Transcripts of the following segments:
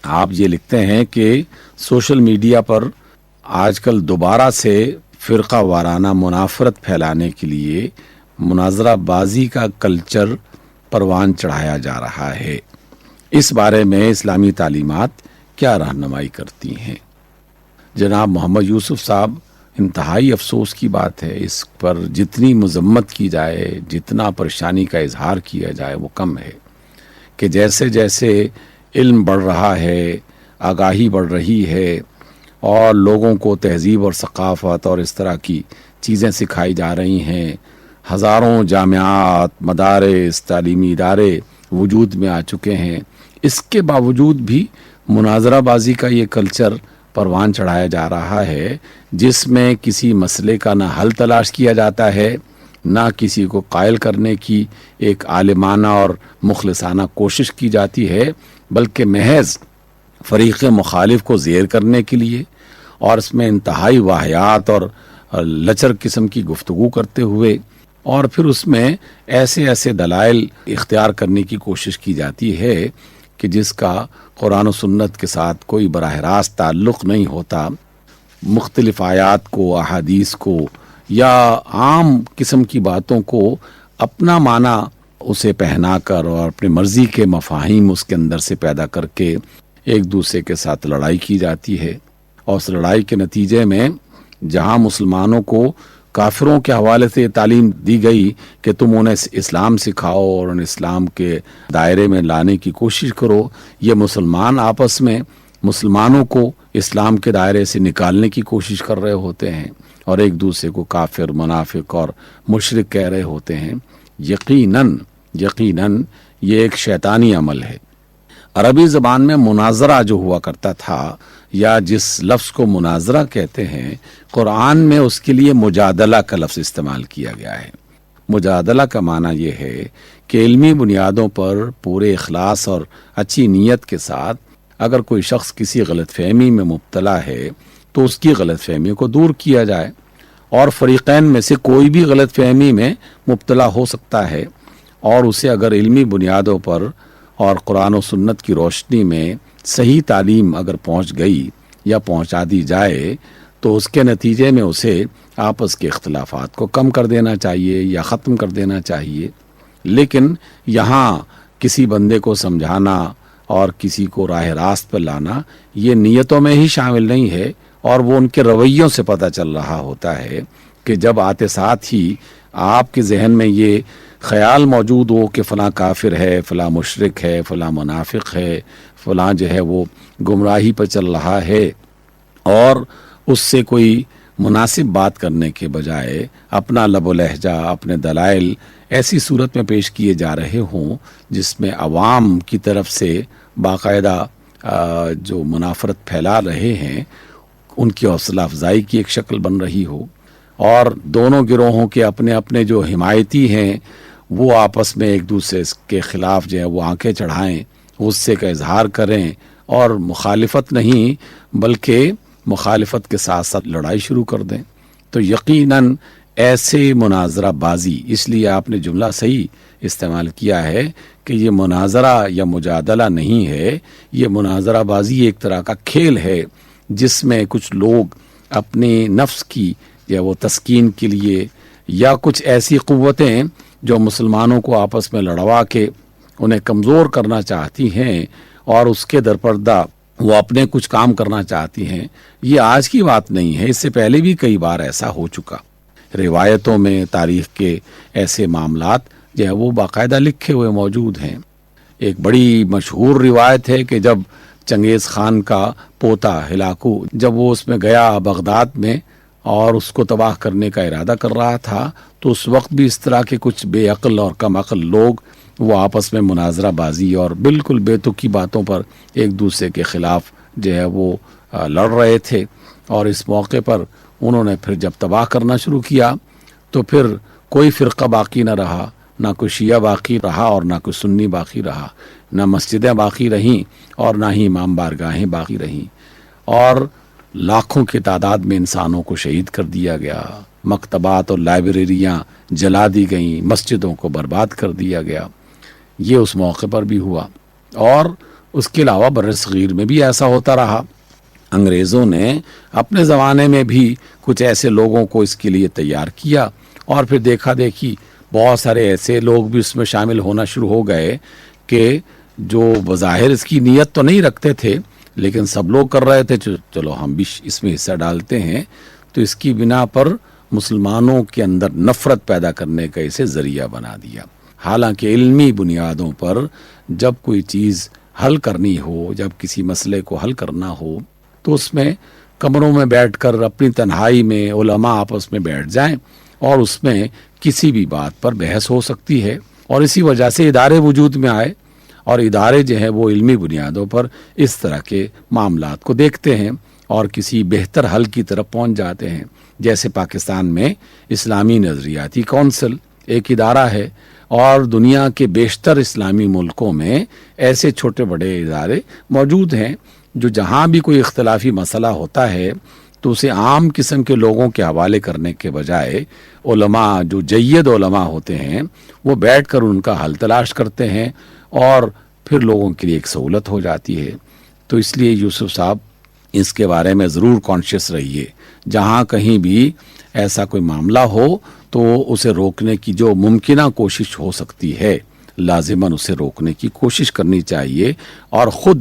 آپ یہ لکھتے ہیں کہ سوشل میڈیا پر آج کل دوبارہ سے فرقہ وارانہ منافرت پھیلانے کے لیے مناظرہ بازی کا کلچر پروان چڑھایا جا رہا ہے۔ اس بارے میں اسلامی تعلیمات کیا رہنمائی کرتی ہیں؟ جناب محمد یوسف صاحب، انتہائی افسوس کی بات ہے، اس پر جتنی مذمت کی جائے، جتنا پریشانی کا اظہار کیا جائے وہ کم ہے کہ جیسے جیسے علم بڑھ رہا ہے، آگاہی بڑھ رہی ہے اور لوگوں کو تہذیب اور ثقافت اور اس طرح کی چیزیں سکھائی جا رہی ہیں، ہزاروں جامعات، مدارس، تعلیمی ادارے وجود میں آ چکے ہیں، اس کے باوجود بھی مناظرہ بازی کا یہ کلچر پروان چڑھایا جا رہا ہے، جس میں کسی مسئلے کا نہ حل تلاش کیا جاتا ہے، نہ کسی کو قائل کرنے کی ایک عالمانہ اور مخلصانہ کوشش کی جاتی ہے، بلکہ محض فریق مخالف کو زیر کرنے کے لیے اور اس میں انتہائی واہیات اور لچر قسم کی گفتگو کرتے ہوئے اور پھر اس میں ایسے ایسے دلائل اختیار کرنے کی کوشش کی جاتی ہے کہ جس کا قرآن و سنت کے ساتھ کوئی براہ راست تعلق نہیں ہوتا، مختلف آیات کو، احادیث کو یا عام قسم کی باتوں کو اپنا معنی اسے پہنا کر اور اپنی مرضی کے مفاہیم اس کے اندر سے پیدا کر کے ایک دوسرے کے ساتھ لڑائی کی جاتی ہے، اور اس لڑائی کے نتیجے میں جہاں مسلمانوں کو کافروں کے حوالے سے تعلیم دی گئی کہ تم انہیں اسلام سکھاؤ اور انہیں اسلام کے دائرے میں لانے کی کوشش کرو، یہ مسلمان آپس میں مسلمانوں کو اسلام کے دائرے سے نکالنے کی کوشش کر رہے ہوتے ہیں اور ایک دوسرے کو کافر، منافق اور مشرک کہہ رہے ہوتے ہیں۔ یقیناً یہ ایک شیطانی عمل ہے۔ عربی زبان میں مناظرہ جو ہوا کرتا تھا یا جس لفظ کو مناظرہ کہتے ہیں، قرآن میں اس کے لیے مجادلہ کا لفظ استعمال کیا گیا ہے۔ مجادلہ کا معنی یہ ہے کہ علمی بنیادوں پر پورے اخلاص اور اچھی نیت کے ساتھ اگر کوئی شخص کسی غلط فہمی میں مبتلا ہے تو اس کی غلط فہمی کو دور کیا جائے، اور فریقین میں سے کوئی بھی غلط فہمی میں مبتلا ہو سکتا ہے، اور اسے اگر علمی بنیادوں پر اور قرآن و سنت کی روشنی میں صحیح تعلیم اگر پہنچ گئی یا پہنچا دی جائے تو اس کے نتیجے میں اسے آپس کے اختلافات کو کم کر دینا چاہیے یا ختم کر دینا چاہیے۔ لیکن یہاں کسی بندے کو سمجھانا اور کسی کو راہ راست پر لانا یہ نیتوں میں ہی شامل نہیں ہے، اور وہ ان کے رویوں سے پتہ چل رہا ہوتا ہے کہ جب آتے ساتھ ہی آپ کے ذہن میں یہ خیال موجود ہو کہ فلاں کافر ہے، فلاں مشرک ہے، فلاں منافق ہے، فلاں جو ہے وہ گمراہی پر چل رہا ہے، اور اس سے کوئی مناسب بات کرنے کے بجائے اپنا لب و لہجہ، اپنے دلائل ایسی صورت میں پیش کیے جا رہے ہوں جس میں عوام کی طرف سے باقاعدہ جو منافرت پھیلا رہے ہیں ان کی حوصلہ افزائی کی ایک شکل بن رہی ہو، اور دونوں گروہوں کے اپنے اپنے جو حمایتی ہیں وہ آپس میں ایک دوسرے کے خلاف جو ہے وہ آنکھیں چڑھائیں، غصے کا اظہار کریں اور مخالفت نہیں بلکہ مخالفت کے ساتھ ساتھ لڑائی شروع کر دیں، تو یقیناً ایسے مناظرہ بازی، اس لیے آپ نے جملہ صحیح استعمال کیا ہے کہ یہ مناظرہ یا مجادلہ نہیں ہے، یہ مناظرہ بازی ایک طرح کا کھیل ہے جس میں کچھ لوگ اپنے نفس کی یا وہ تسکین کے لیے یا کچھ ایسی قوتیں جو مسلمانوں کو آپس میں لڑوا کے انہیں کمزور کرنا چاہتی ہیں اور اس کے درپردہ وہ اپنے کچھ کام کرنا چاہتی ہیں، یہ آج کی بات نہیں ہے، اس سے پہلے بھی کئی بار ایسا ہو چکا۔ روایتوں میں تاریخ کے ایسے معاملات جو ہے وہ باقاعدہ لکھے ہوئے موجود ہیں۔ ایک بڑی مشہور روایت ہے کہ جب چنگیز خان کا پوتا ہلاکو جب وہ اس میں گیا بغداد میں اور اس کو تباہ کرنے کا ارادہ کر رہا تھا، تو اس وقت بھی اس طرح کے کچھ بے عقل اور کم عقل لوگ وہ آپس میں مناظرہ بازی اور بالکل بے تکی باتوں پر ایک دوسرے کے خلاف جو ہے وہ لڑ رہے تھے، اور اس موقع پر انہوں نے پھر جب تباہ کرنا شروع کیا تو پھر کوئی فرقہ باقی نہ رہا، نہ کوئی شیعہ باقی رہا اور نہ کوئی سنی باقی رہا، نہ مسجدیں باقی رہیں اور نہ ہی امام بارگاہیں باقی رہیں، اور لاکھوں کی تعداد میں انسانوں کو شہید کر دیا گیا، مکتبات اور لائبریریاں جلا دی گئیں، مسجدوں کو برباد کر دیا گیا۔ یہ اس موقع پر بھی ہوا، اور اس کے علاوہ بر صغیر میں بھی ایسا ہوتا رہا. انگریزوں نے اپنے زمانے میں بھی کچھ ایسے لوگوں کو اس کے لیے تیار کیا، اور پھر دیکھا دیکھی بہت سارے ایسے لوگ بھی اس میں شامل ہونا شروع ہو گئے کہ جو بظاہر اس کی نیت تو نہیں رکھتے تھے، لیکن سب لوگ کر رہے تھے، چلو ہم بھی اس میں حصہ ڈالتے ہیں. تو اس کی بنا پر مسلمانوں کے اندر نفرت پیدا کرنے کا اسے ذریعہ بنا دیا. حالانکہ علمی بنیادوں پر جب کوئی چیز حل کرنی ہو، جب کسی مسئلے کو حل کرنا ہو، تو اس میں کمروں میں بیٹھ کر اپنی تنہائی میں علماء آپس میں بیٹھ جائیں اور اس میں کسی بھی بات پر بحث ہو سکتی ہے. اور اسی وجہ سے ادارے وجود میں آئے، اور ادارے جو ہیں وہ علمی بنیادوں پر اس طرح کے معاملات کو دیکھتے ہیں اور کسی بہتر حل کی طرف پہنچ جاتے ہیں. جیسے پاکستان میں اسلامی نظریاتی کونسل ایک ادارہ ہے، اور دنیا کے بیشتر اسلامی ملکوں میں ایسے چھوٹے بڑے ادارے موجود ہیں جو جہاں بھی کوئی اختلافی مسئلہ ہوتا ہے تو اسے عام قسم کے لوگوں کے حوالے کرنے کے بجائے علماء، جو جید علماء ہوتے ہیں، وہ بیٹھ کر ان کا حل تلاش کرتے ہیں، اور پھر لوگوں کے لیے ایک سہولت ہو جاتی ہے. تو اس لیے یوسف صاحب اس کے بارے میں ضرور کانشیس رہیے. جہاں کہیں بھی ایسا کوئی معاملہ ہو تو اسے روکنے کی جو ممکنہ کوشش ہو سکتی ہے، لازماً اسے روکنے کی کوشش کرنی چاہیے، اور خود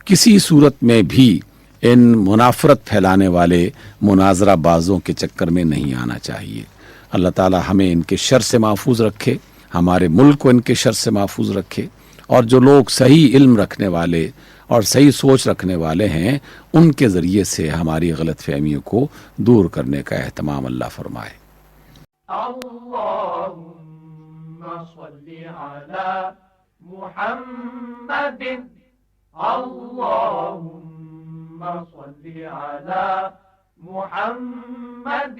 کسی صورت میں بھی ان منافرت پھیلانے والے مناظرہ بازوں کے چکر میں نہیں آنا چاہیے. اللہ تعالی ہمیں ان کے شر سے محفوظ رکھے، ہمارے ملک کو ان کے شر سے محفوظ رکھے، اور جو لوگ صحیح علم رکھنے والے اور صحیح سوچ رکھنے والے ہیں ان کے ذریعے سے ہماری غلط فہمیوں کو دور کرنے کا اہتمام اللہ فرمائے. اللهم صل على محمد اللهم صل على محمد